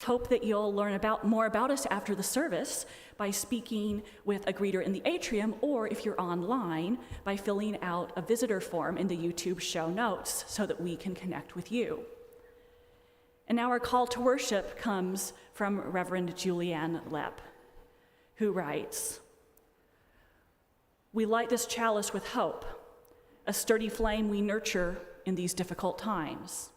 Hope that you'll learn more about us after the service by speaking with a greeter in the atrium, or if you're online, by filling out a visitor form in the YouTube show notes so that we can connect with you. And now our call to worship comes from Reverend Julianne Lepp, who writes, "We light this chalice with hope, a sturdy flame we nurture in these difficult times.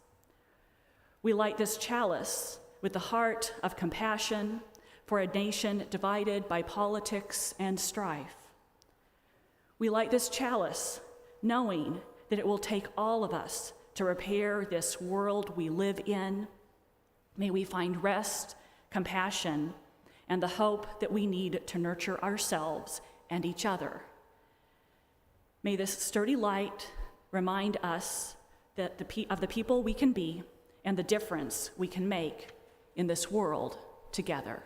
We light this chalice with the heart of compassion for a nation divided by politics and strife. We light this chalice knowing that it will take all of us to repair this world we live in. May we find rest, compassion, and the hope that we need to nurture ourselves and each other. May this sturdy light remind us that of the people we can be and the difference we can make in this world together."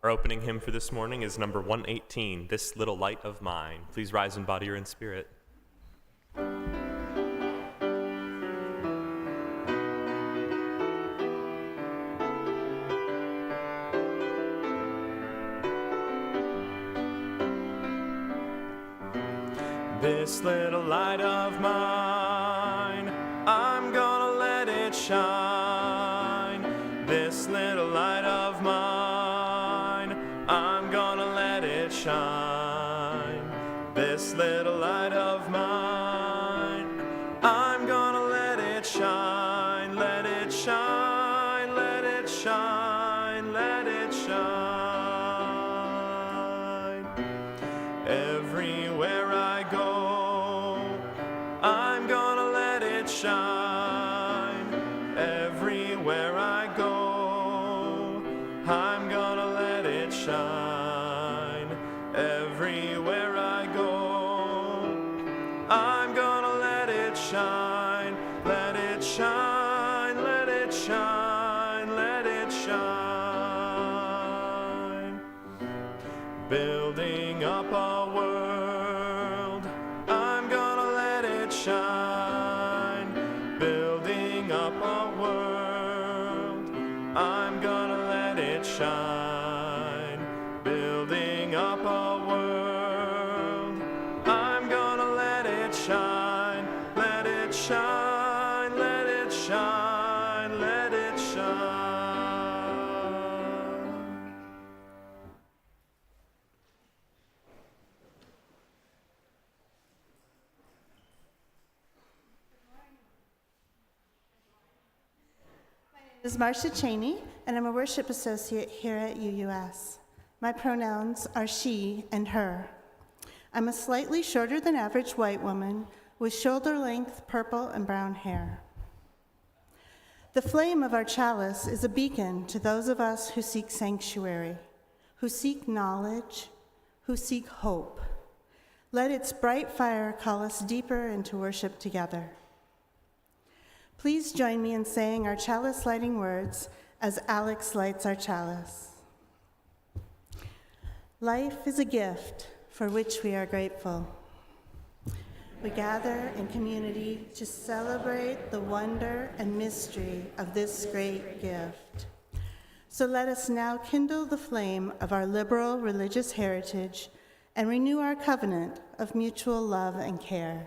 Our opening hymn for this morning is number 118, "This Little Light of Mine." Please rise in body or in spirit. This little light of mine, I'm gonna let it shine. This little light of mine, I'm gonna let it shine. This little light of mine, I'm gonna let it shine. Let it shine, let it shine, let it shine. Everywhere I go, I'm gonna let it shine. Everywhere I go, I'm gonna let it shine. Everywhere I go, I'm gonna let it shine. Let it shine, let it shine, let it shine. Building up a world, I'm gonna let it shine. Building up a world, I'm gonna let it shine. Building up a world, I'm gonna let it shine. Let it shine, let it shine, let it shine. This is Marcia Cheney, and I'm a worship associate here at UUS. My pronouns are she and her. I'm a slightly shorter than average white woman with shoulder-length purple and brown hair. The flame of our chalice is a beacon to those of us who seek sanctuary, who seek knowledge, who seek hope. Let its bright fire call us deeper into worship together. Please join me in saying our chalice lighting words as Alex lights our chalice. Life is a gift for which we are grateful. We gather in community to celebrate the wonder and mystery of this great gift. So let us now kindle the flame of our liberal religious heritage and renew our covenant of mutual love and care.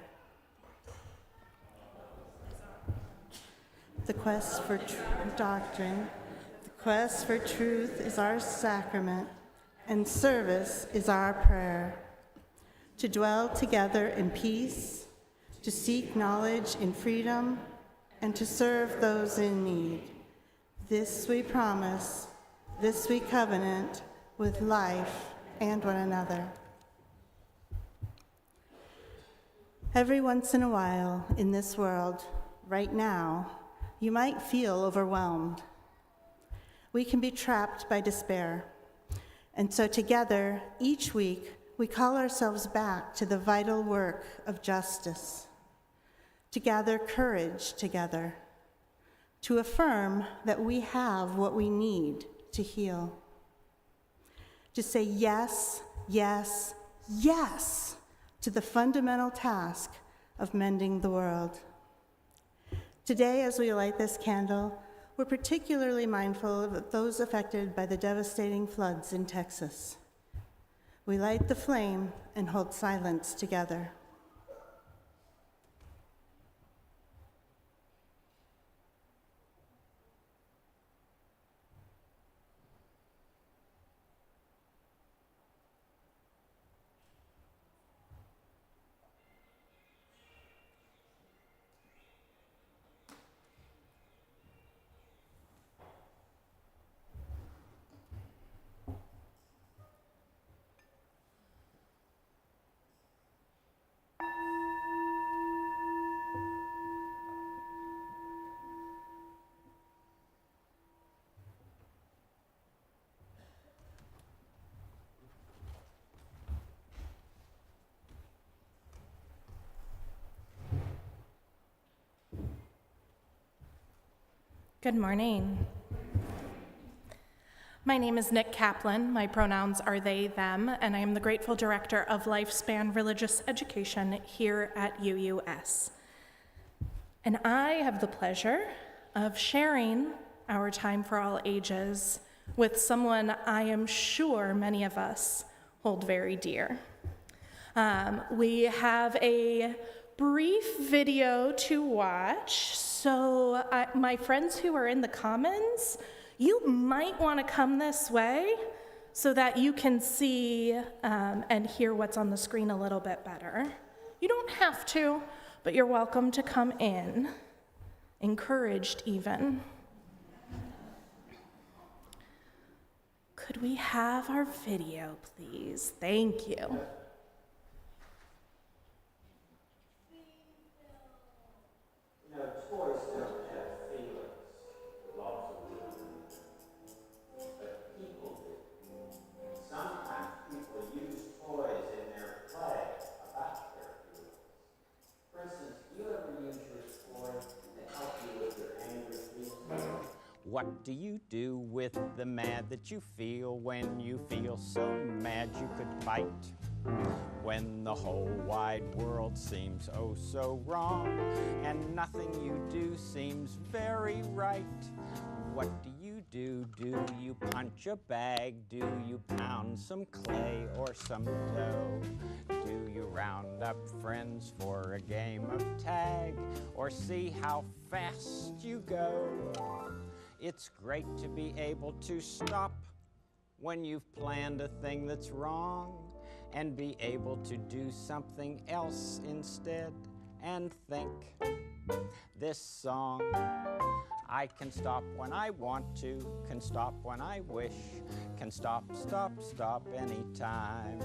The quest for doctrine, the quest for truth is our sacrament, and service is our prayer. To dwell together in peace, to seek knowledge in freedom, and to serve those in need. This we promise, this we covenant with life and one another. Every once in a while in this world, right now, you might feel overwhelmed. We can be trapped by despair. And so together, each week, we call ourselves back to the vital work of justice, to gather courage together, to affirm that we have what we need to heal, to say yes, yes, yes to the fundamental task of mending the world. Today, as we light this candle, we're particularly mindful of those affected by the devastating floods in Texas. We light the flame and hold silence together. Good morning. My name is Nick Kaplan. My pronouns are they, them, and I am the grateful director of Lifespan Religious Education here at UUS. And I have the pleasure of sharing our Time for All Ages with someone I am sure many of us hold very dear. We have a brief video to watch, so my friends who are in the Commons, you might want to come this way so that you can see and hear what's on the screen a little bit better. You don't have to, but you're welcome to come in, encouraged even. Could we have our video, please? Thank you. Toys don't have feelings, lots of them, but people do. Sometimes people use toys in their play about their feelings. For instance, do you ever use your toy to help you with your angry feelings? What do you do with the mad that you feel when you feel so mad you could fight? When the whole wide world seems oh so wrong and nothing you do seems very right. What do? Do you punch a bag? Do you pound some clay or some dough? Do you round up friends for a game of tag or see how fast you go? It's great to be able to stop when you've planned a thing that's wrong and be able to do something else instead and think. This song, I can stop when I want to, can stop when I wish, can stop anytime.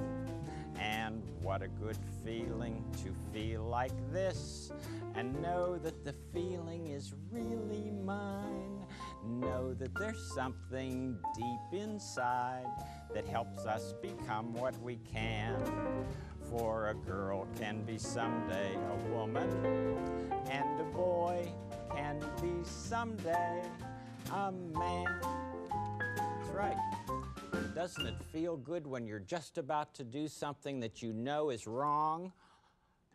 And what a good feeling to feel like this and know that the feeling is really mine. Know that there's something deep inside that helps us become what we can. For a girl can be someday a woman, and a boy can be someday a man. That's right. Doesn't it feel good when you're just about to do something that you know is wrong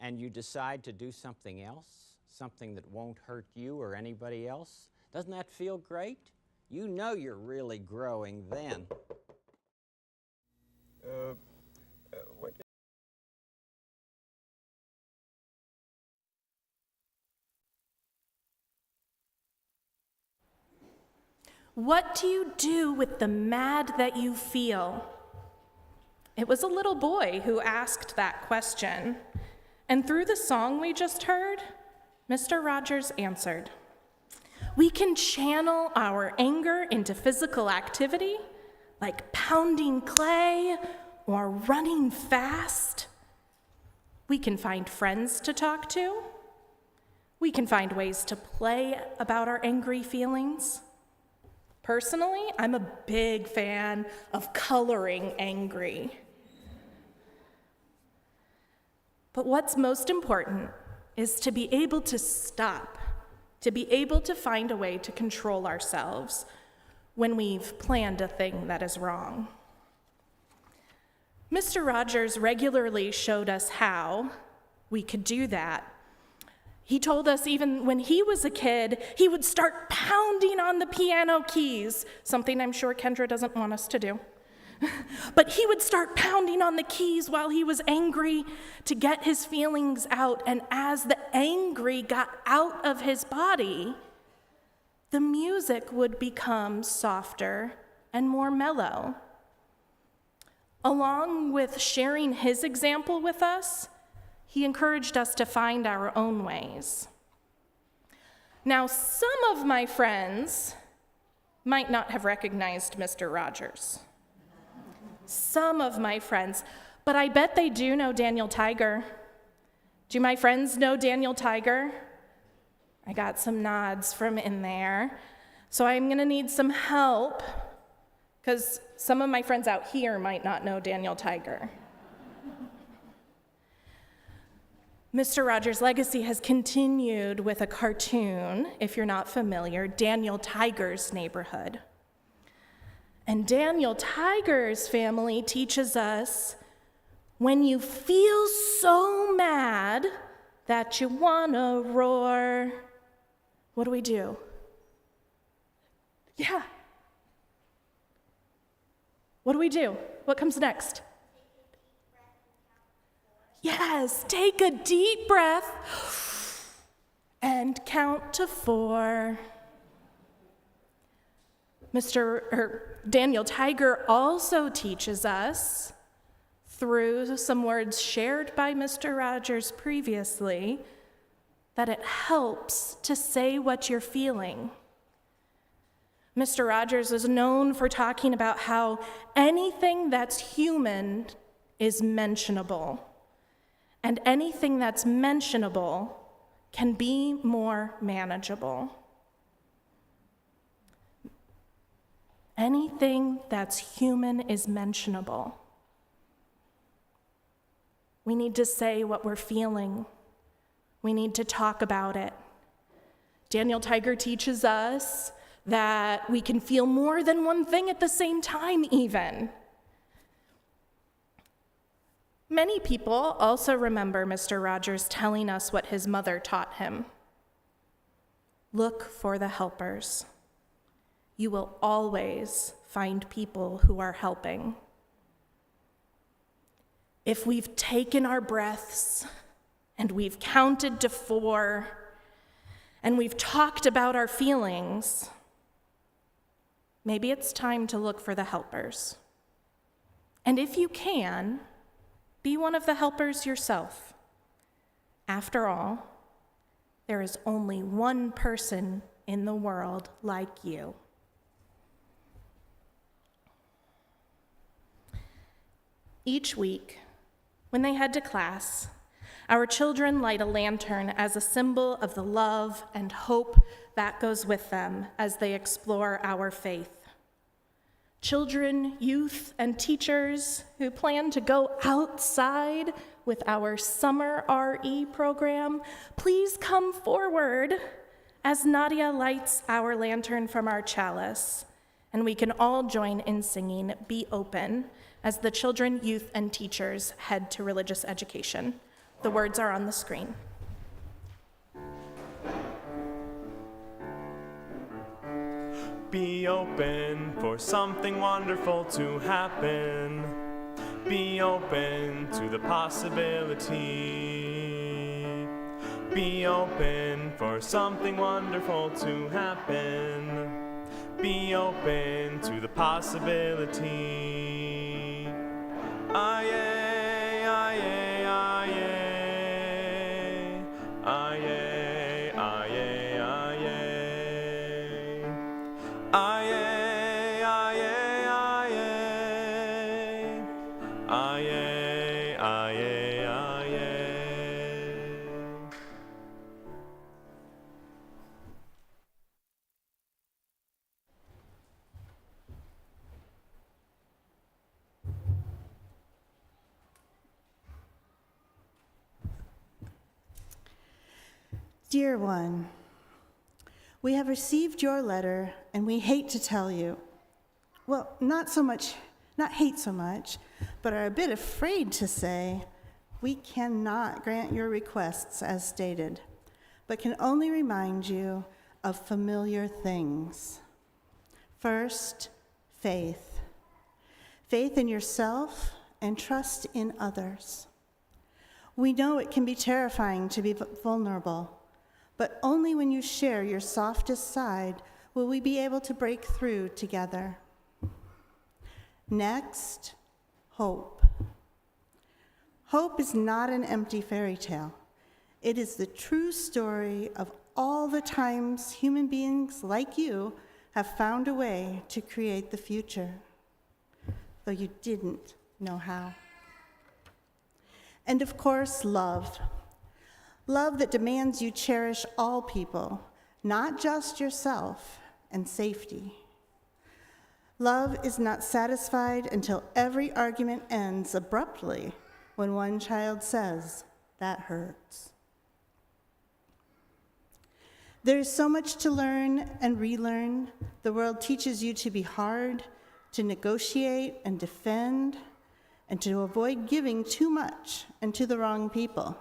and you decide to do something else, something that won't hurt you or anybody else? Doesn't that feel great? You know you're really growing then. What do you do with the mad that you feel? It was a little boy who asked that question. And through the song we just heard, Mr. Rogers answered. We can channel our anger into physical activity, like pounding clay or running fast. We can find friends to talk to. We can find ways to play about our angry feelings. Personally, I'm a big fan of coloring angry. But what's most important is to be able to stop, to be able to find a way to control ourselves when we've planned a thing that is wrong. Mr. Rogers regularly showed us how we could do that. He told us even when he was a kid, he would start pounding on the piano keys, something I'm sure Kendra doesn't want us to do. But he would start pounding on the keys while he was angry to get his feelings out. And as the angry got out of his body, the music would become softer and more mellow. Along with sharing his example with us, he encouraged us to find our own ways. Now, some of my friends might not have recognized Mr. Rogers. Some of my friends, but I bet they do know Daniel Tiger. Do my friends know Daniel Tiger? I got some nods from in there. So I'm gonna need some help, because some of my friends out here might not know Daniel Tiger. Mr. Rogers' legacy has continued with a cartoon, if you're not familiar, Daniel Tiger's Neighborhood. And Daniel Tiger's family teaches us, when you feel so mad that you wanna roar, what do? Yeah. What do? What comes next? Yes, take a deep breath and count to 4. Daniel Tiger also teaches us, through some words shared by Mr. Rogers previously, that it helps to say what you're feeling. Mr. Rogers is known for talking about how anything that's human is mentionable. And anything that's mentionable can be more manageable. Anything that's human is mentionable. We need to say what we're feeling. We need to talk about it. Daniel Tiger teaches us that we can feel more than one thing at the same time, even. Many people also remember Mr. Rogers telling us what his mother taught him. Look for the helpers. You will always find people who are helping. If we've taken our breaths and we've counted to 4 and we've talked about our feelings, maybe it's time to look for the helpers. And if you can, be one of the helpers yourself. After all, there is only one person in the world like you. Each week, when they head to class, our children light a lantern as a symbol of the love and hope that goes with them as they explore our faith. Children, youth, and teachers who plan to go outside with our summer RE program, please come forward as Nadia lights our lantern from our chalice, and we can all join in singing "Be Open" as the children, youth, and teachers head to religious education. The words are on the screen. Be open for something wonderful to happen. Be open to the possibility. Be open for something wonderful to happen. Be open to the possibility. Aye, aye, aye, aye, aye. Dear one, we have received your letter, and we hate to tell you. Well, not hate so much, but are a bit afraid to say we cannot grant your requests as stated. but can only remind you of familiar things. First, faith. Faith in yourself and trust in others. We know it can be terrifying to be vulnerable, but only when you share your softest side will we be able to break through together. Next, hope. Hope is not an empty fairy tale. It is the true story of all the times human beings like you have found a way to create the future, though you didn't know how. And of course, love. Love that demands you cherish all people, not just yourself, and safety. Love is not satisfied until every argument ends abruptly when one child says, "That hurts." There is so much to learn and relearn. The world teaches you to be hard, to negotiate and defend, and to avoid giving too much and to the wrong people.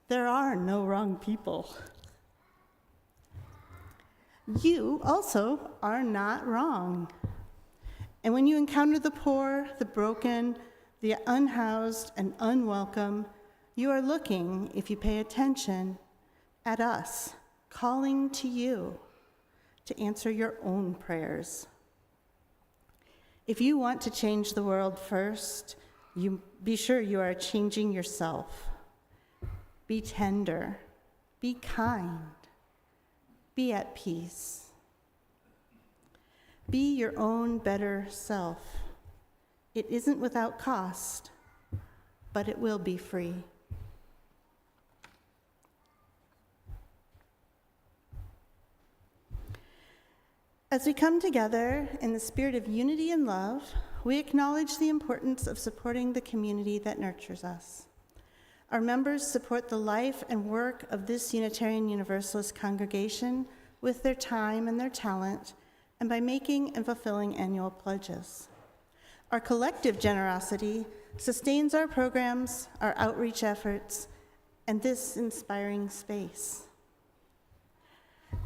There are no wrong people. You also are not wrong. And when you encounter the poor, the broken, the unhoused, and unwelcome, you are looking, if you pay attention, at us, calling to you to answer your own prayers. If you want to change the world first, you be sure you are changing yourself. Be tender, be kind, be at peace. Be your own better self. It isn't without cost, but it will be free. As we come together in the spirit of unity and love, we acknowledge the importance of supporting the community that nurtures us. Our members support the life and work of this Unitarian Universalist congregation with their time and their talent, and by making and fulfilling annual pledges. Our collective generosity sustains our programs, our outreach efforts, and this inspiring space.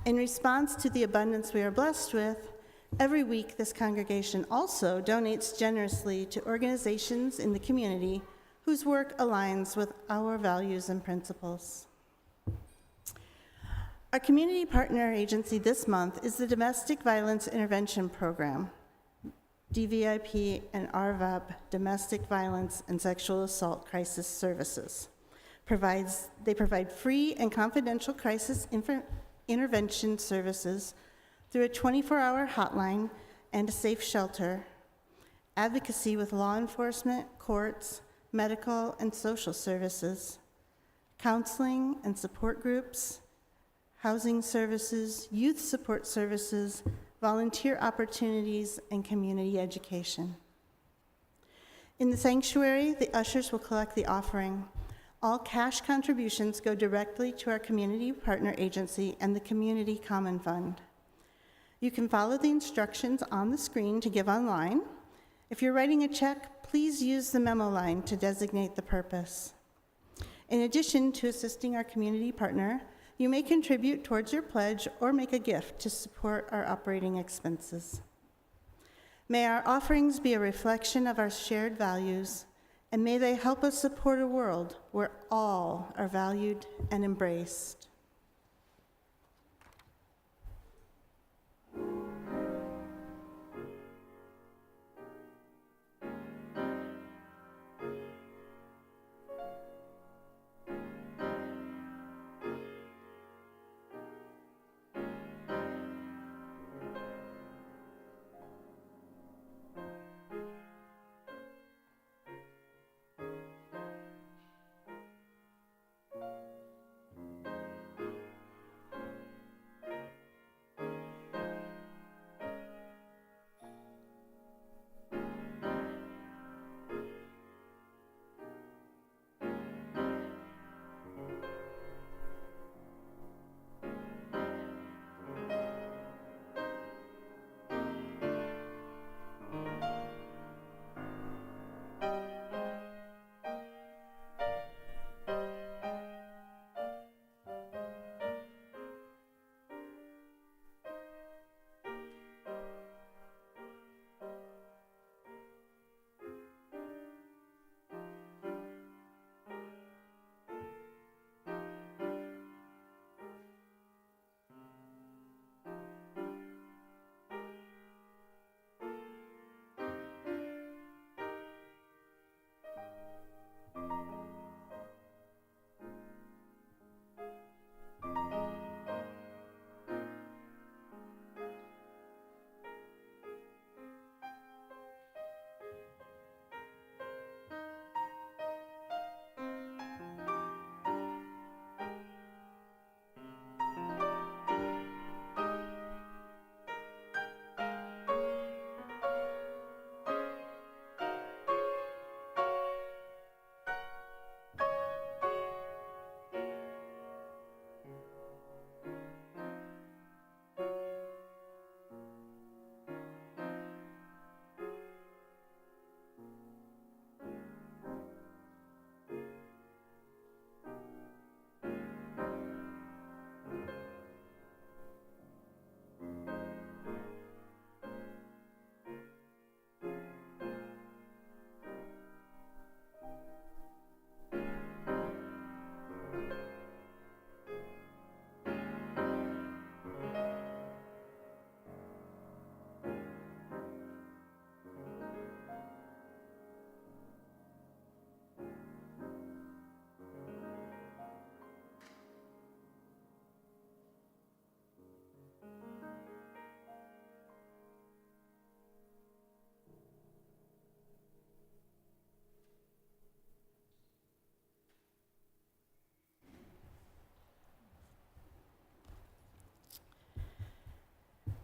In response to the abundance we are blessed with, every week this congregation also donates generously to organizations in the community whose work aligns with our values and principles. Our community partner agency this month is the Domestic Violence Intervention Program, DVIP and RVAP, Domestic Violence and Sexual Assault Crisis Services. They provide free and confidential crisis intervention services through a 24-hour hotline and a safe shelter, advocacy with law enforcement, courts, medical and social services, counseling and support groups, housing services, youth support services, volunteer opportunities, and community education. In the sanctuary, the ushers will collect the offering. All cash contributions go directly to our community partner agency and the Community Common Fund. You can follow the instructions on the screen to give online. If you're writing a check, please use the memo line to designate the purpose. In addition to assisting our community partner, you may contribute towards your pledge or make a gift to support our operating expenses. May our offerings be a reflection of our shared values, and may they help us support a world where all are valued and embraced.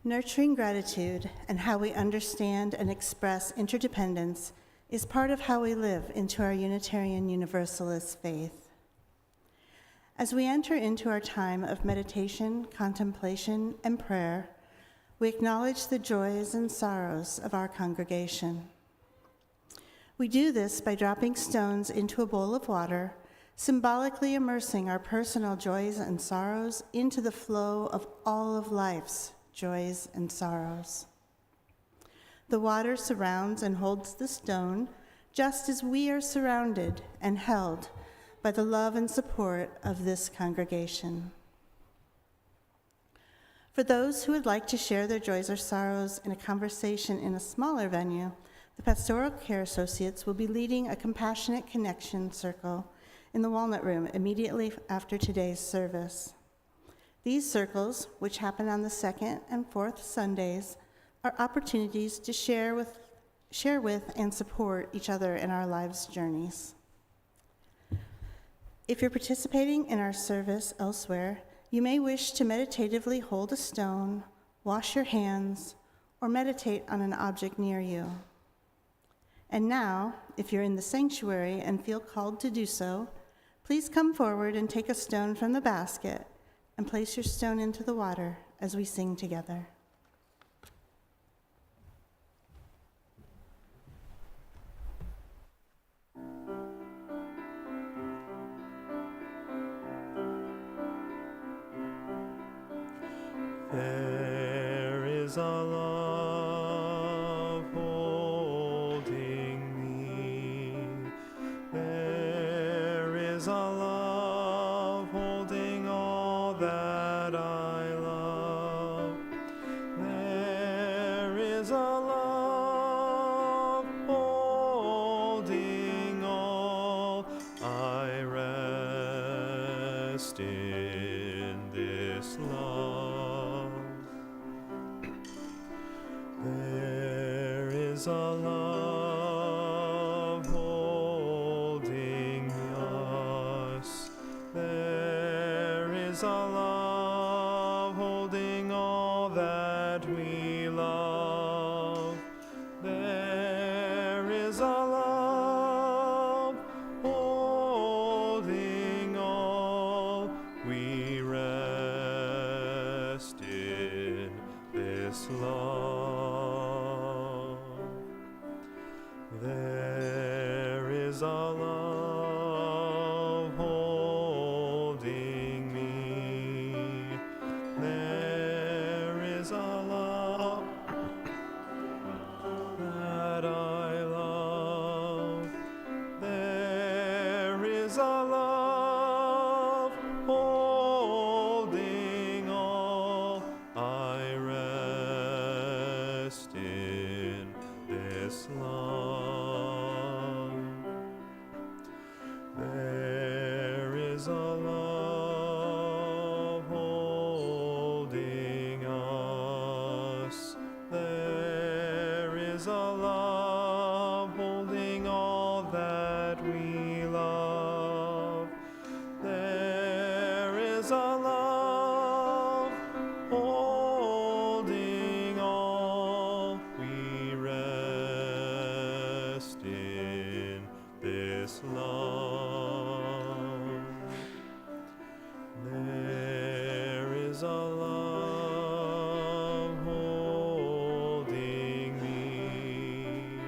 Nurturing gratitude and how we understand and express interdependence is part of how we live into our Unitarian Universalist faith. As we enter into our time of meditation, contemplation, and prayer, we acknowledge the joys and sorrows of our congregation. We do this by dropping stones into a bowl of water, symbolically immersing our personal joys and sorrows into the flow of all of life's joys and sorrows. The water surrounds and holds the stone, just as we are surrounded and held by the love and support of this congregation. For those who would like to share their joys or sorrows in a conversation in a smaller venue, the Pastoral Care Associates will be leading a Compassionate Connection Circle in the Walnut Room immediately after today's service. These circles, which happen on the second and fourth Sundays, are opportunities to share with and support each other in our lives' journeys. If you're participating in our service elsewhere, you may wish to meditatively hold a stone, wash your hands, or meditate on an object near you. And now, if you're in the sanctuary and feel called to do so, please come forward and take a stone from the basket and place your stone into the water as we sing together. There is a love holding me. There is a love holding all that I love. There is a love holding all. I rest in this love. There is a love holding us. There is a love holding all that we love. There is a love holding all. We rest in this love. There is a love holding me. There is a love that I love. There is a love holding all. I rest in this love. There is a love holding us. There is a love holding all that we love. There is a love holding all. We rest in this love. There is a love holding me.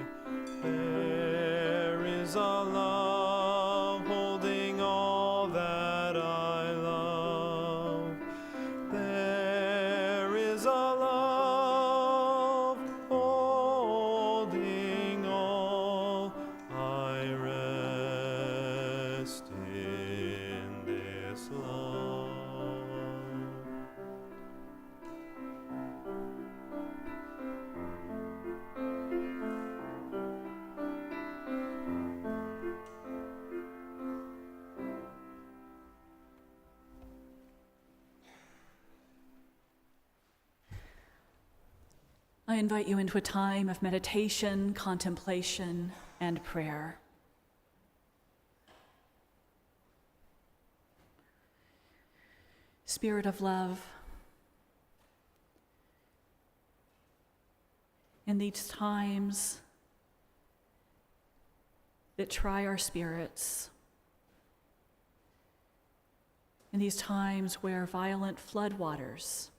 There is a love holding all that I love. There is a love holding all. I rest in this love. I invite you into a time of meditation, contemplation, and prayer. Spirit of love, these times that try our spirits, in these times where violent floodwaters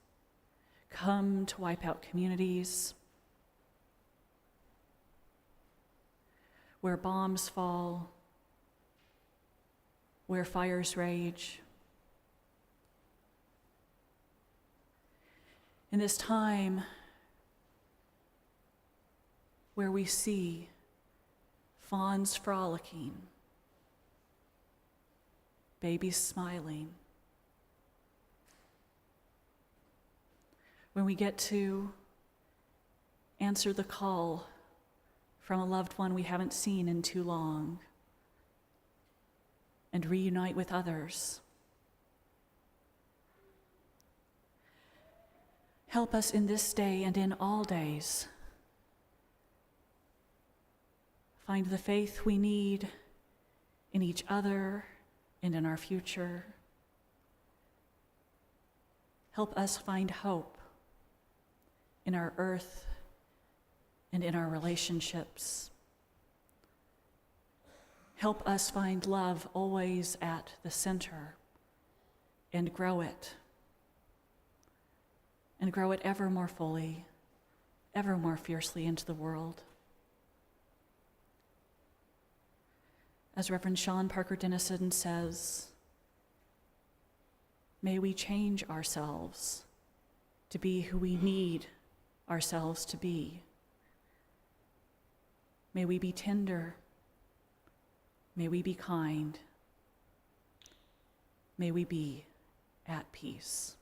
come to wipe out communities, where bombs fall, where fires rage. In this time where we see fawns frolicking, babies smiling, when we get to answer the call from a loved one we haven't seen in too long and reunite with others. Help us in this day and in all days find the faith we need in each other and in our future. Help us find hope in our earth and in our relationships. Help us find love always at the center and grow it ever more fully, ever more fiercely into the world. As Reverend Sean Parker Dennison says, may we change ourselves to be who we need ourselves to be. May we be tender. May we be kind. May we be at peace.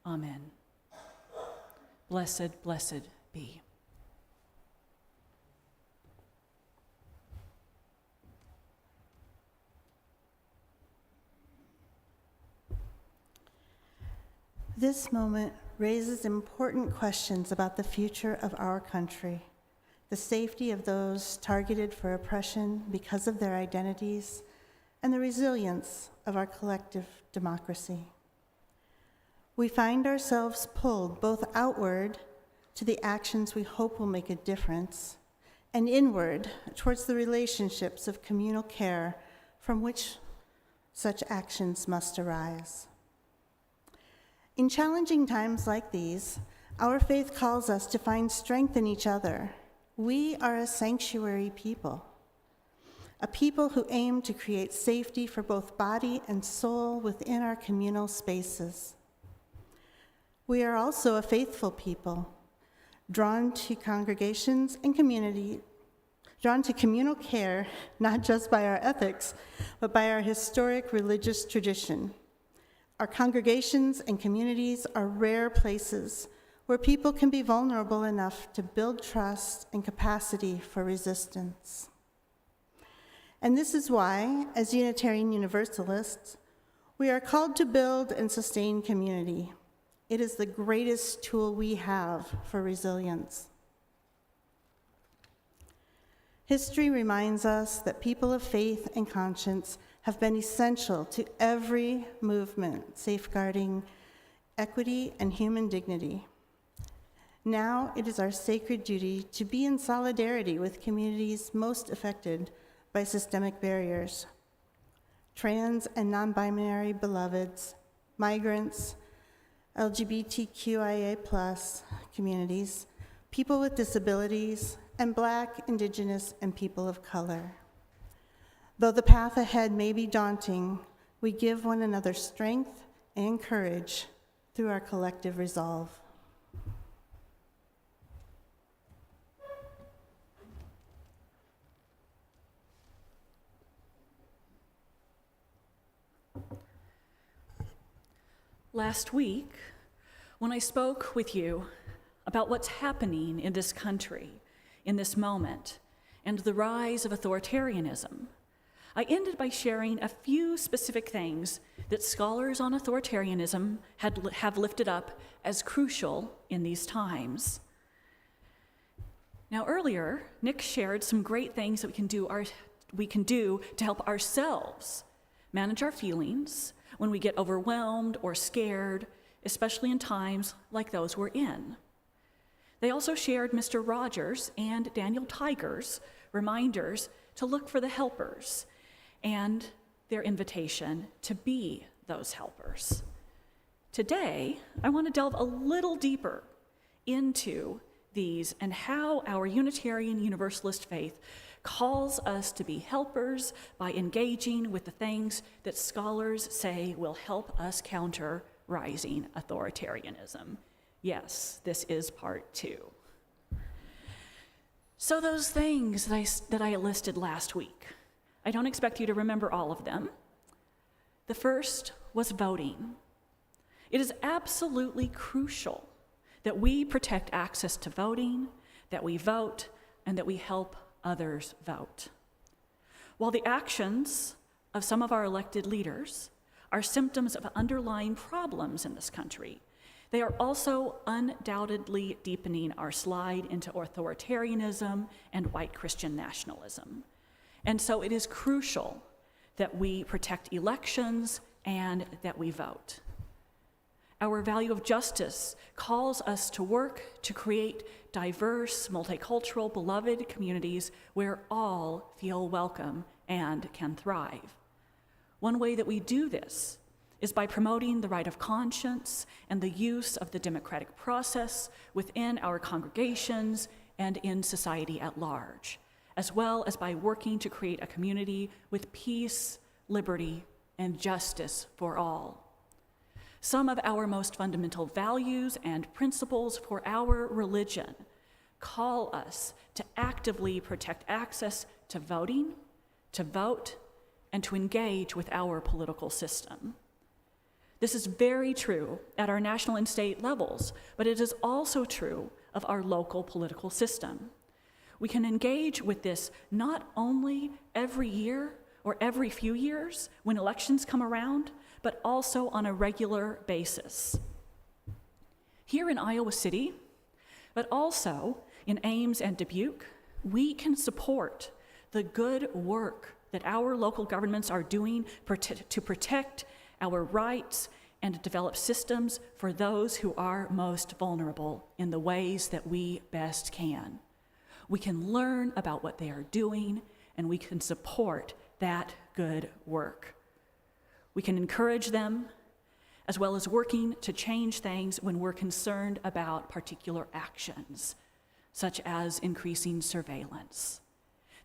Amen. Blessed, blessed be. This moment raises important questions about the future of our country, the safety of those targeted for oppression because of their identities, and the resilience of our collective democracy. We find ourselves pulled both outward to the actions we hope will make a difference, and inward towards the relationships of communal care from which such actions must arise. In challenging times like these, our faith calls us to find strength in each other. We are a sanctuary people, a people who aim to create safety for both body and soul within our communal spaces. We are also a faithful people, drawn to congregations and community, drawn to communal care, not just by our ethics, but by our historic religious tradition. Our congregations and communities are rare places where people can be vulnerable enough to build trust and capacity for resistance. And this is why, as Unitarian Universalists, we are called to build and sustain community. It is the greatest tool we have for resilience. History reminds us that people of faith and conscience have been essential to every movement safeguarding equity and human dignity. Now it is our sacred duty to be in solidarity with communities most affected by systemic barriers. Trans and non-binary beloveds, migrants, LGBTQIA+ communities, people with disabilities, and Black, Indigenous, and people of color. Though the path ahead may be daunting, we give one another strength and courage through our collective resolve. Last week, when I spoke with you about what's happening in this country, in this moment, and the rise of authoritarianism, I ended by sharing a few specific things that scholars on authoritarianism have lifted up as crucial in these times. Now, earlier, Nick shared some great things that we can do to help ourselves manage our feelings when we get overwhelmed or scared, especially in times like those we're in. They also shared Mr. Rogers and Daniel Tiger's reminders to look for the helpers and their invitation to be those helpers. Today, I want to delve a little deeper into these and how our Unitarian Universalist faith calls us to be helpers by engaging with the things that scholars say will help us counter rising authoritarianism. Yes, this is part 2. So those things that I listed last week, I don't expect you to remember all of them. The first was voting. It is absolutely crucial that we protect access to voting, that we vote, and that we help others vote. While the actions of some of our elected leaders are symptoms of underlying problems in this country, they are also undoubtedly deepening our slide into authoritarianism and white Christian nationalism. And so it is crucial that we protect elections and that we vote. Our value of justice calls us to work to create diverse, multicultural, beloved communities where all feel welcome and can thrive. One way that we do this is by promoting the right of conscience and the use of the democratic process within our congregations and in society at large, as well as by working to create a community with peace, liberty, and justice for all. Some of our most fundamental values and principles for our religion call us to actively protect access to voting, to vote, and to engage with our political system. This is very true at our national and state levels, but it is also true of our local political system. We can engage with this not only every year or every few years when elections come around, but also on a regular basis. Here in Iowa City, but also in Ames and Dubuque, we can support the good work that our local governments are doing to protect our rights and develop systems for those who are most vulnerable in the ways that we best can. We can learn about what they are doing, and we can support that good work. We can encourage them, as well as working to change things when we're concerned about particular actions, such as increasing surveillance.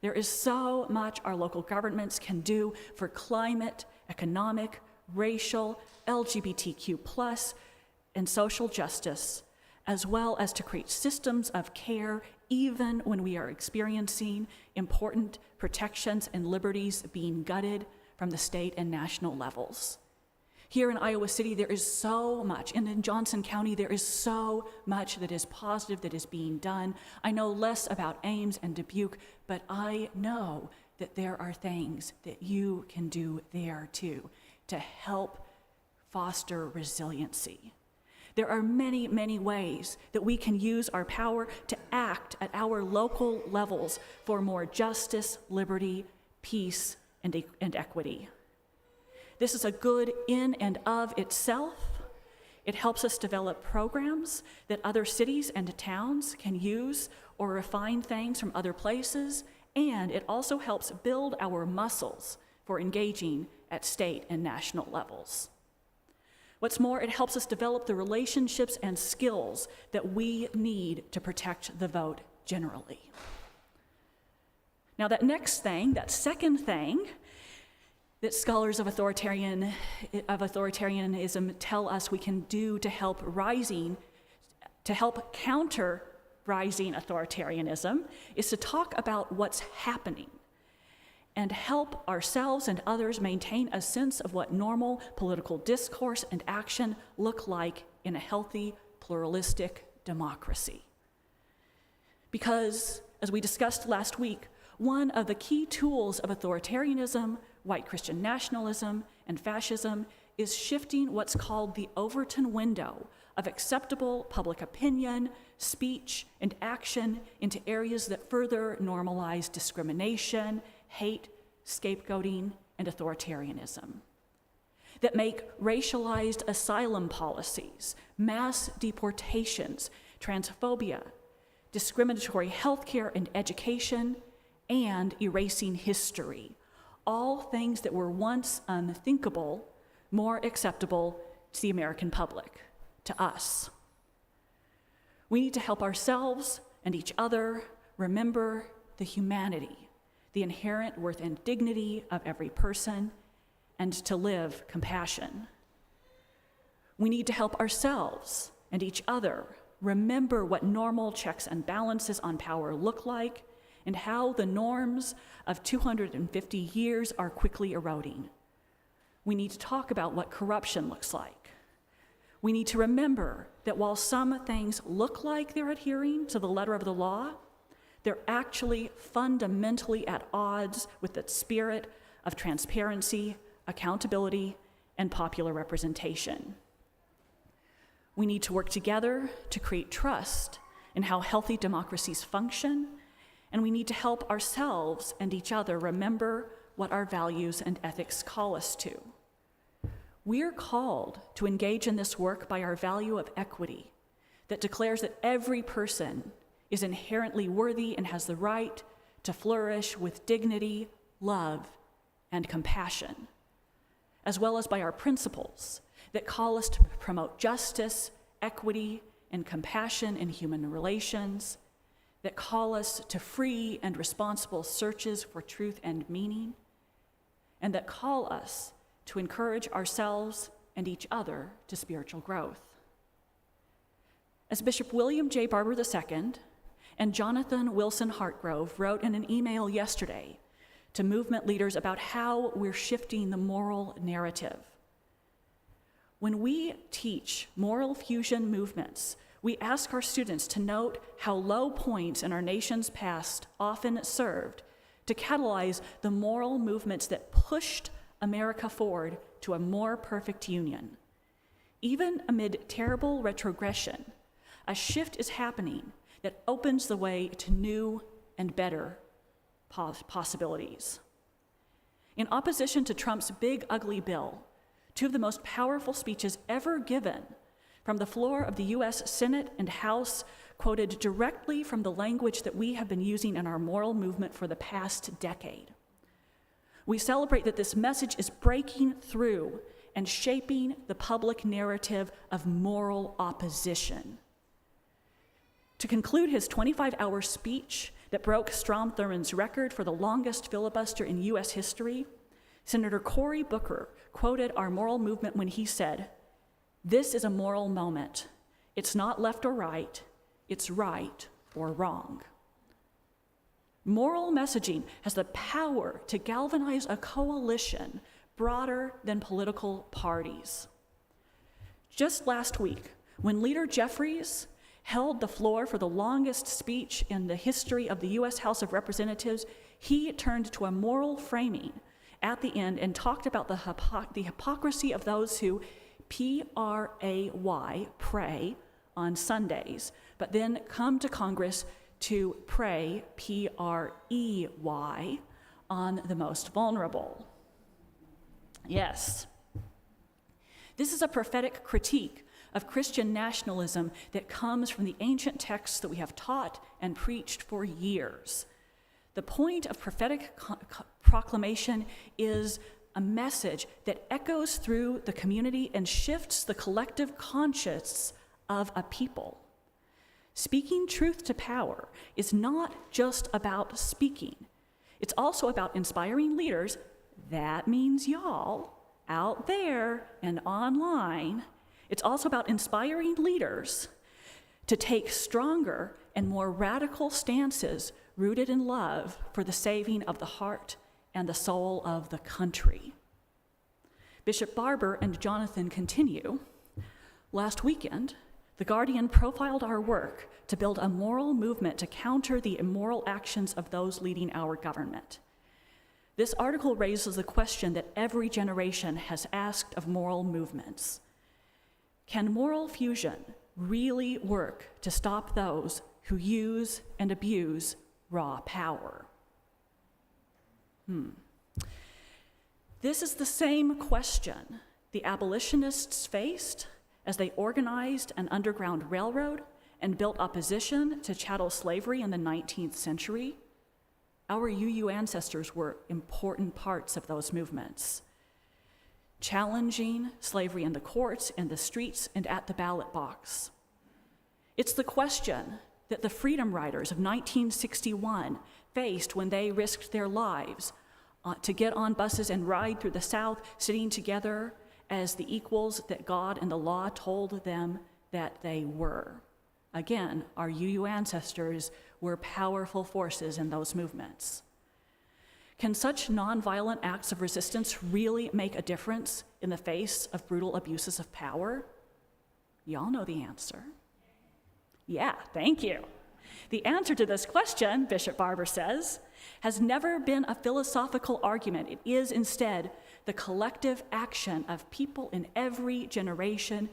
There is so much our local governments can do for climate, economic, racial, LGBTQ+, and social justice, as well as to create systems of care even when we are experiencing important protections and liberties being gutted from the state and national levels. Here in Iowa City, there is so much, and in Johnson County, there is so much that is positive that is being done. I know less about Ames and Dubuque, but I know that there are things that you can do there too to help foster resiliency. There are many, many ways that we can use our power to act at our local levels for more justice, liberty, peace, and equity. This is a good in and of itself. It helps us develop programs that other cities and towns can use or refine things from other places, and it also helps build our muscles for engaging at state and national levels. What's more, it helps us develop the relationships and skills that we need to protect the vote generally. Now that next thing, that second thing that scholars of authoritarianism tell us we can do to help counter rising authoritarianism is to talk about what's happening and help ourselves and others maintain a sense of what normal political discourse and action look like in a healthy, pluralistic democracy. Because, as we discussed last week, one of the key tools of authoritarianism, white Christian nationalism, and fascism is shifting what's called the Overton window of acceptable public opinion, speech, and action into areas that further normalize discrimination, hate, scapegoating, and authoritarianism, that make racialized asylum policies, mass deportations, transphobia, discriminatory healthcare and education, and erasing history, all things that were once unthinkable, more acceptable to the American public, to us. We need to help ourselves and each other remember the humanity, the inherent worth and dignity of every person, and to live compassion. We need to help ourselves and each other remember what normal checks and balances on power look like and how the norms of 250 years are quickly eroding. We need to talk about what corruption looks like. We need to remember that while some things look like they're adhering to the letter of the law, they're actually fundamentally at odds with the spirit of transparency, accountability, and popular representation. We need to work together to create trust in how healthy democracies function, and we need to help ourselves and each other remember what our values and ethics call us to. We're called to engage in this work by our value of equity that declares that every person is inherently worthy and has the right to flourish with dignity, love, and compassion, as well as by our principles that call us to promote justice, equity, and compassion in human relations, that call us to free and responsible searches for truth and meaning, and that call us to encourage ourselves and each other to spiritual growth. As Bishop William J. Barber II and Jonathan Wilson Hartgrove wrote in an email yesterday to movement leaders about how we're shifting the moral narrative. When we teach moral fusion movements, we ask our students to note how low points in our nation's past often served to catalyze the moral movements that pushed America forward to a more perfect union. Even amid terrible retrogression, a shift is happening that opens the way to new and better possibilities. In opposition to Trump's big, ugly bill, two of the most powerful speeches ever given from the floor of the U.S. Senate and House quoted directly from the language that we have been using in our moral movement for the past decade. We celebrate that this message is breaking through and shaping the public narrative of moral opposition. To conclude his 25-hour speech that broke Strom Thurmond's record for the longest filibuster in U.S. history, Senator Cory Booker quoted our moral movement when he said, "This is a moral moment. It's not left or right, it's right or wrong." Moral messaging has the power to galvanize a coalition broader than political parties. Just last week, when Leader Jeffries held the floor for the longest speech in the history of the U.S. House of Representatives, he turned to a moral framing at the end and talked about the hypocrisy of those who pray on Sundays, but then come to Congress to pray, P-R-E-Y, on the most vulnerable. Yes. This is a prophetic critique of Christian nationalism that comes from the ancient texts that we have taught and preached for years. The point of prophetic proclamation is a message that echoes through the community and shifts the collective conscience of a people. Speaking truth to power is not just about speaking. It's also about inspiring leaders, that means y'all, out there and online. It's also about inspiring leaders to take stronger and more radical stances rooted in love for the saving of the heart and the soul of the country. Bishop Barber and Jonathan continue. Last weekend, The Guardian profiled our work to build a moral movement to counter the immoral actions of those leading our government. This article raises the question that every generation has asked of moral movements. Can moral fusion really work to stop those who use and abuse raw power? This is the same question the abolitionists faced as they organized an underground railroad and built opposition to chattel slavery in the 19th century, our UU ancestors were important parts of those movements, challenging slavery in the courts, in the streets, and at the ballot box. It's the question that the Freedom Riders of 1961 faced when they risked their lives to get on buses and ride through the South, sitting together as the equals that God and the law told them that they were. Again, our UU ancestors were powerful forces in those movements. Can such nonviolent acts of resistance really make a difference in the face of brutal abuses of power? Y'all know the answer. Yeah, thank you. The answer to this question, Bishop Barber says, has never been a philosophical argument. It is instead the collective action of people in every generation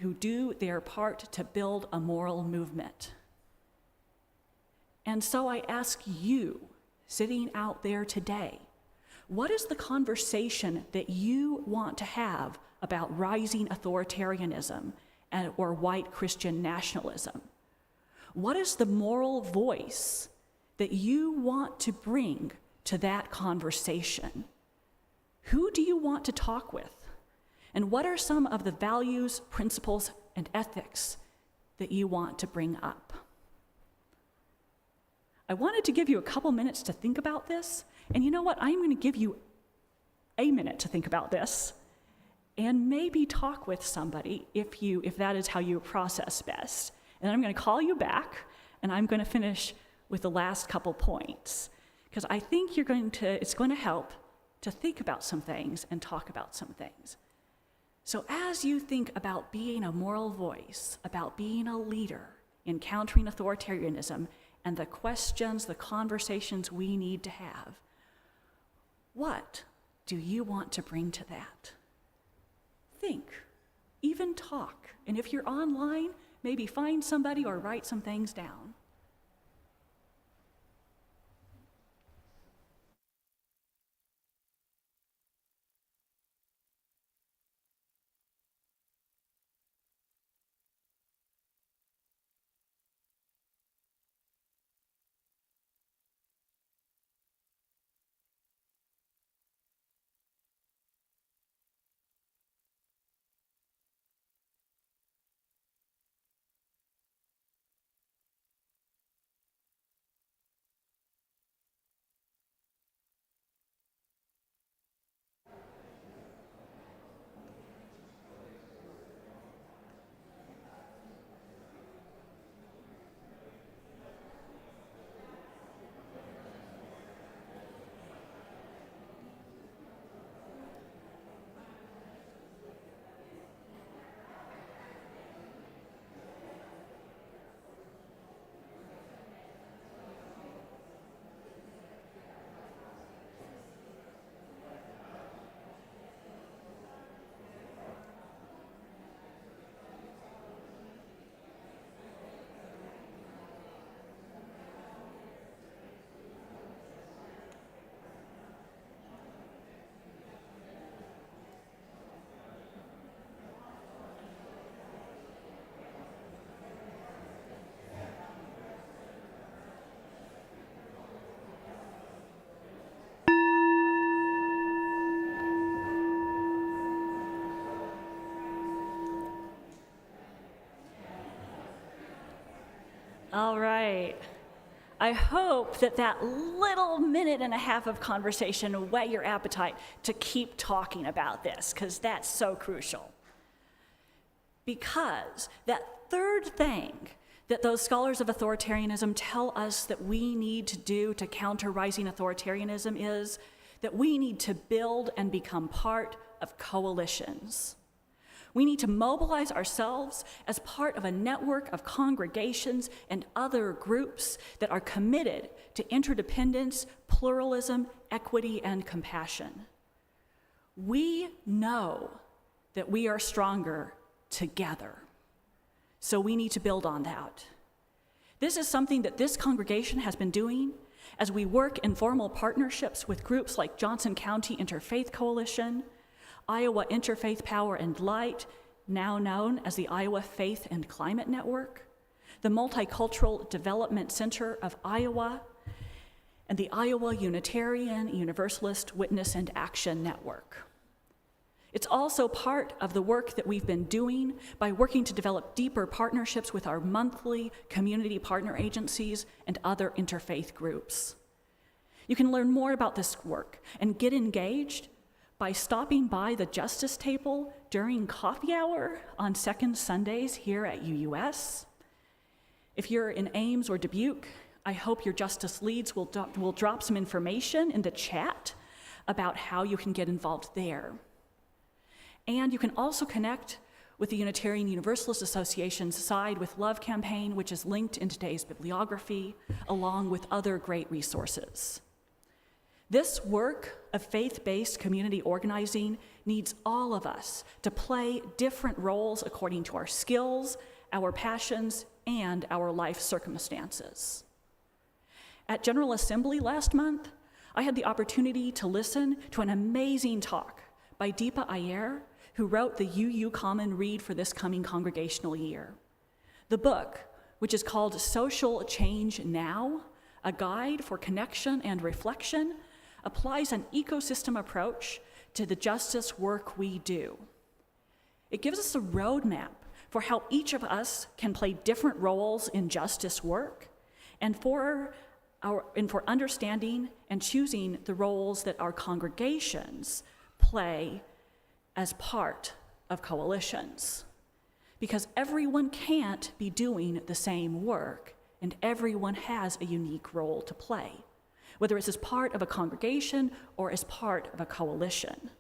who do their part to build a moral movement. And so I ask you, sitting out there today, what is the conversation that you want to have about rising authoritarianism or white Christian nationalism? What is the moral voice that you want to bring to that conversation? Who do you want to talk with? And what are some of the values, principles, and ethics that you want to bring up? I wanted to give you a couple minutes to think about this, and you know what? I'm going to give you a minute to think about this, and maybe talk with somebody if that is how you process best. And I'm going to call you back, and I'm going to finish with the last couple points, because I think it's going to help to think about some things and talk about some things. So as you think about being a moral voice, about being a leader in countering authoritarianism, and the questions, the conversations we need to have, what do you want to bring to that? Think, even talk, and if you're online, maybe find somebody or write some things down. All right. I hope that little minute and a half of conversation whet your appetite to keep talking about this, because that's so crucial. Because that third thing that those scholars of authoritarianism tell us that we need to do to counter rising authoritarianism is that we need to build and become part of coalitions. We need to mobilize ourselves as part of a network of congregations and other groups that are committed to interdependence, pluralism, equity, and compassion. We know that we are stronger together, so we need to build on that. This is something that this congregation has been doing as we work in formal partnerships with groups like Johnson County Interfaith Coalition, Iowa Interfaith Power and Light, now known as the Iowa Faith and Climate Network, the Multicultural Development Center of Iowa, and the Iowa Unitarian Universalist Witness and Action Network. It's also part of the work that we've been doing by working to develop deeper partnerships with our monthly community partner agencies and other interfaith groups. You can learn more about this work and get engaged by stopping by the Justice Table during coffee hour on second Sundays here at UUS. If you're in Ames or Dubuque, I hope your Justice leads will drop some information in the chat about how you can get involved there. And you can also connect with the Unitarian Universalist Association's Side with Love campaign, which is linked in today's bibliography, along with other great resources. This work of faith-based community organizing needs all of us to play different roles according to our skills, our passions, and our life circumstances. At General Assembly last month, I had the opportunity to listen to an amazing talk by Deepa Iyer, who wrote the UU Common Read for this coming congregational year. The book, which is called Social Change Now, a guide for connection and reflection, applies an ecosystem approach to the justice work we do. It gives us a roadmap for how each of us can play different roles in justice work and for understanding and choosing the roles that our congregations play as part of coalitions. Because everyone can't be doing the same work, and everyone has a unique role to play, whether it's as part of a congregation or as part of a coalition.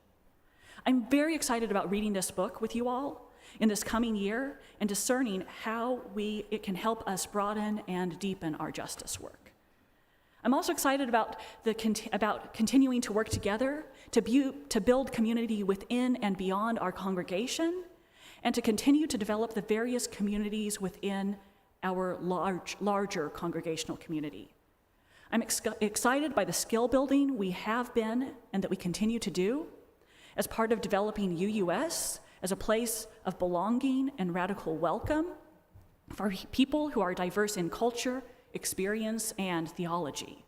I'm very excited about reading this book with you all in this coming year and discerning how it can help us broaden and deepen our justice work. I'm also excited about continuing to work together to build community within and beyond our congregation, and to continue to develop the various communities within our larger congregational community. I'm excited by the skill building we have been and that we continue to do as part of developing UUS as a place of belonging and radical welcome for people who are diverse in culture, experience, and theology.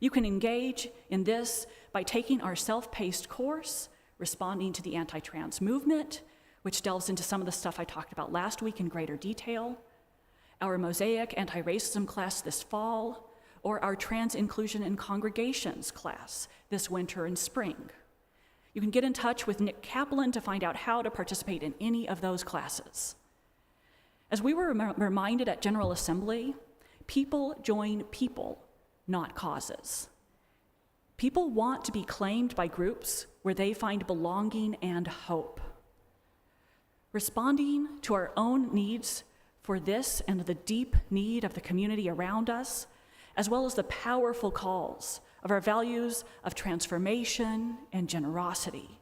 You can engage in this by taking our self-paced course, Responding to the Anti-Trans Movement, which delves into some of the stuff I talked about last week in greater detail, our Mosaic Anti-Racism class this fall, or our Trans Inclusion in Congregations class this winter and spring. You can get in touch with Nick Kaplan to find out how to participate in any of those classes. As we were reminded at General Assembly, people join people, not causes. People want to be claimed by groups where they find belonging and hope. Responding to our own needs for this and the deep need of the community around us, as well as the powerful calls of our values of transformation and generosity,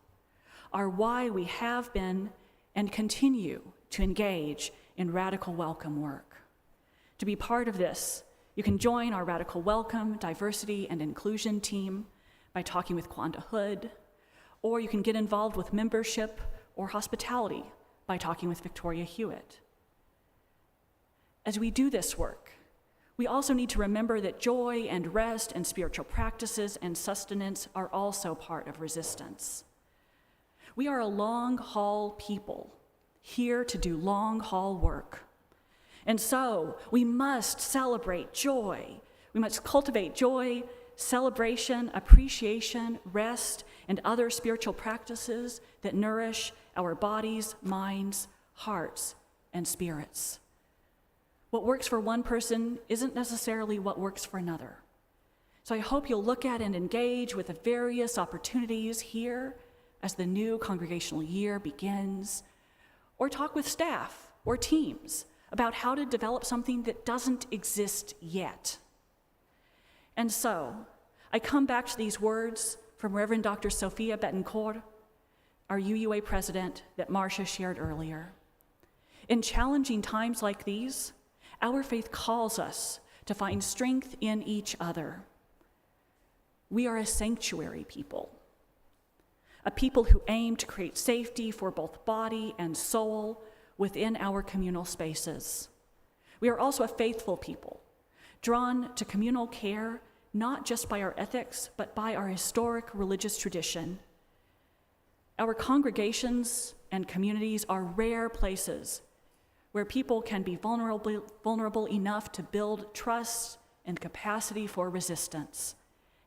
are why we have been and continue to engage in radical welcome work. To be part of this, you can join our Radical Welcome, Diversity, and Inclusion team by talking with Quanda Hood, or you can get involved with membership or hospitality by talking with Victoria Hewitt. As we do this work, we also need to remember that joy and rest and spiritual practices and sustenance are also part of resistance. We are a long-haul people, here to do long-haul work. And so we must celebrate joy. We must cultivate joy, celebration, appreciation, rest, and other spiritual practices that nourish our bodies, minds, hearts, and spirits. What works for one person isn't necessarily what works for another. So I hope you'll look at and engage with the various opportunities here as the new congregational year begins, or talk with staff or teams about how to develop something that doesn't exist yet. And so, I come back to these words from Reverend Dr. Sophia Betancourt, our UUA president, that Marcia shared earlier. In challenging times like these, our faith calls us to find strength in each other. We are a sanctuary people, a people who aim to create safety for both body and soul within our communal spaces. We are also a faithful people, drawn to communal care, not just by our ethics, but by our historic religious tradition. Our congregations and communities are rare places where people can be vulnerable enough to build trust and capacity for resistance.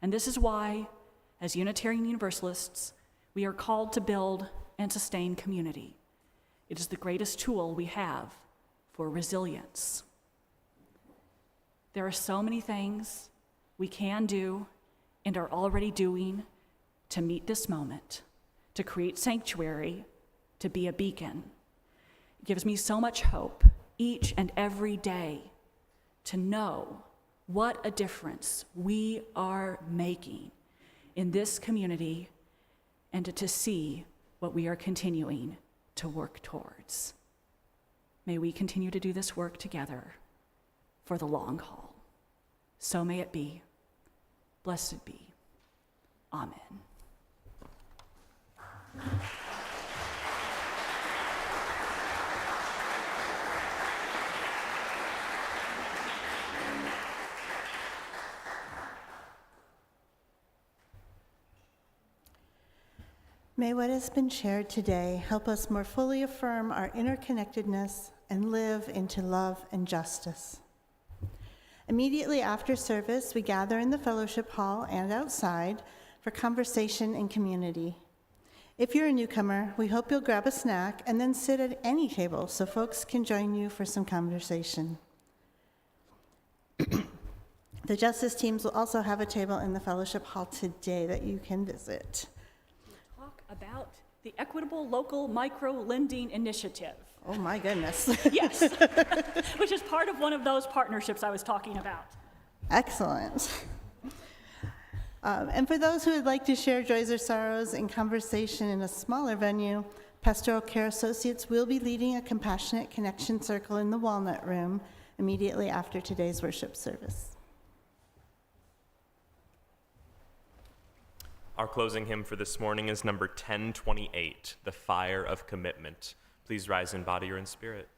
And this is why, as Unitarian Universalists, we are called to build and sustain community. It is the greatest tool we have for resilience. There are so many things we can do and are already doing to meet this moment, to create sanctuary, to be a beacon. It gives me so much hope each and every day to know what a difference we are making in this community and to see what we are continuing to work towards. May we continue to do this work together for the long haul. So may it be. Blessed be. Amen. May what has been shared today help us more fully affirm our interconnectedness and live into love and justice. Immediately after service, we gather in the fellowship hall and outside for conversation and community. If you're a newcomer, we hope you'll grab a snack and then sit at any table so folks can join you for some conversation. The justice teams will also have a table in the fellowship hall today that you can visit. About the Equitable Local Micro-Lending Initiative. Oh my goodness. Yes, which is part of one of those partnerships I was talking about. Excellent. And for those who would like to share joys or sorrows in conversation in a smaller venue, Pastoral Care Associates will be leading a Compassionate Connection Circle in the Walnut Room immediately after today's worship service. Our closing hymn for this morning is number 1028, The Fire of Commitment. Please rise in body or in spirit.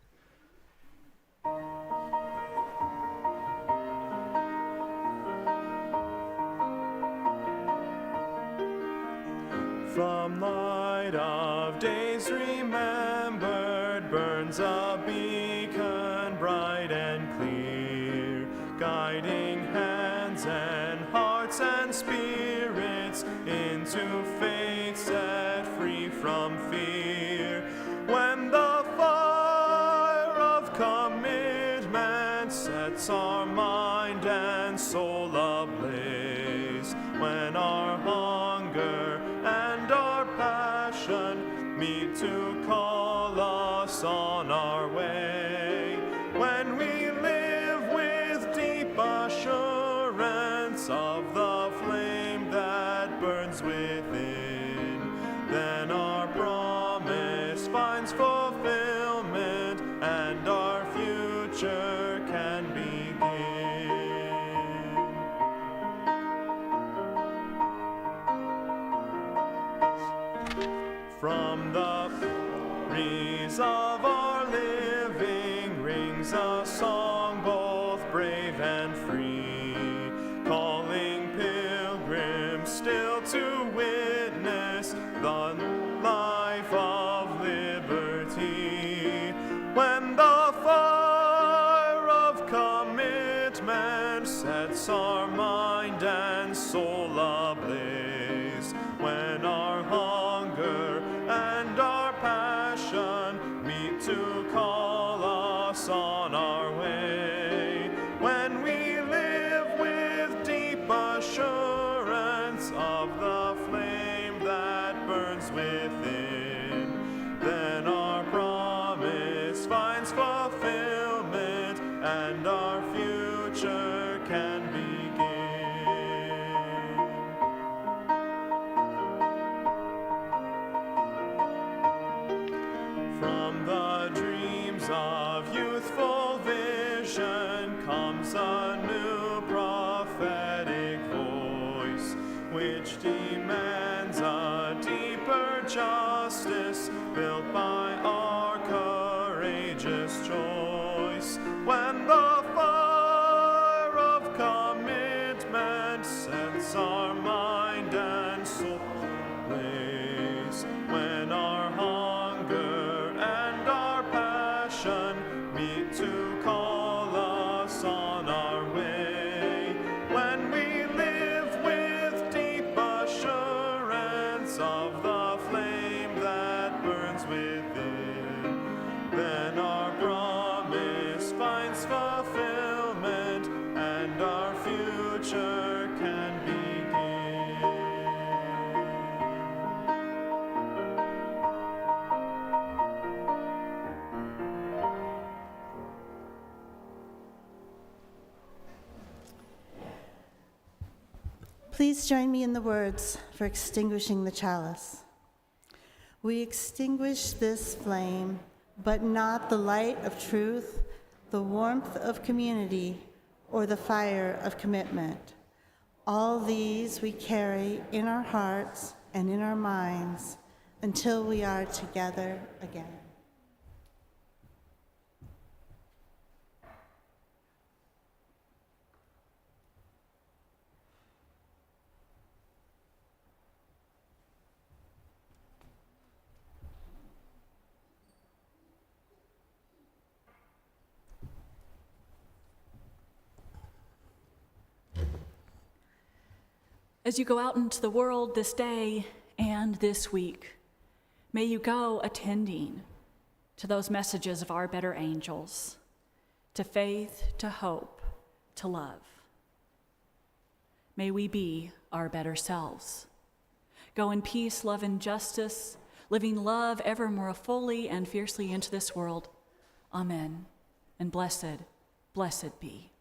From light of days remembered burns a beacon bright and clear, guiding hands and hearts and spirits into faith set free from fear. When the fire of commitment sets our mind and soul ablaze, when our hunger and our passion meet to call us on our way, when we live with deep assurance of the flame that burns within, then our promise finds fulfillment and our future can begin. From the breeze of our living rings a song both brave and free, calling pilgrims still to witness the life of liberty. When the fire of commitment sets our mind and soul ablaze, when our hunger and our passion meet to call us on our way, when we live with deep assurance of the flame that burns within, then our promise finds fulfillment and our future can begin. From the dreams of youthful vision comes a new prophetic voice, which demands a deeper justice built by our courageous choice. voice when the fire of commitment sets our mind and soul ablaze, when our hunger and our passion meet to call us on our way, when we live with deep assurance of the flame that burns within, then our promise finds fulfillment and our future can begin. Please join me in the words for extinguishing the chalice. We extinguish this flame, but not the light of truth, the warmth of community, or the fire of commitment. All these we carry in our hearts and in our minds until we are together again. As you go out into the world this day and this week, may you go attending to those messages of our better angels, to faith, to hope, to love. May we be our better selves. Go in peace, love, and justice, living love ever more fully and fiercely into this world. Amen. And blessed, blessed be.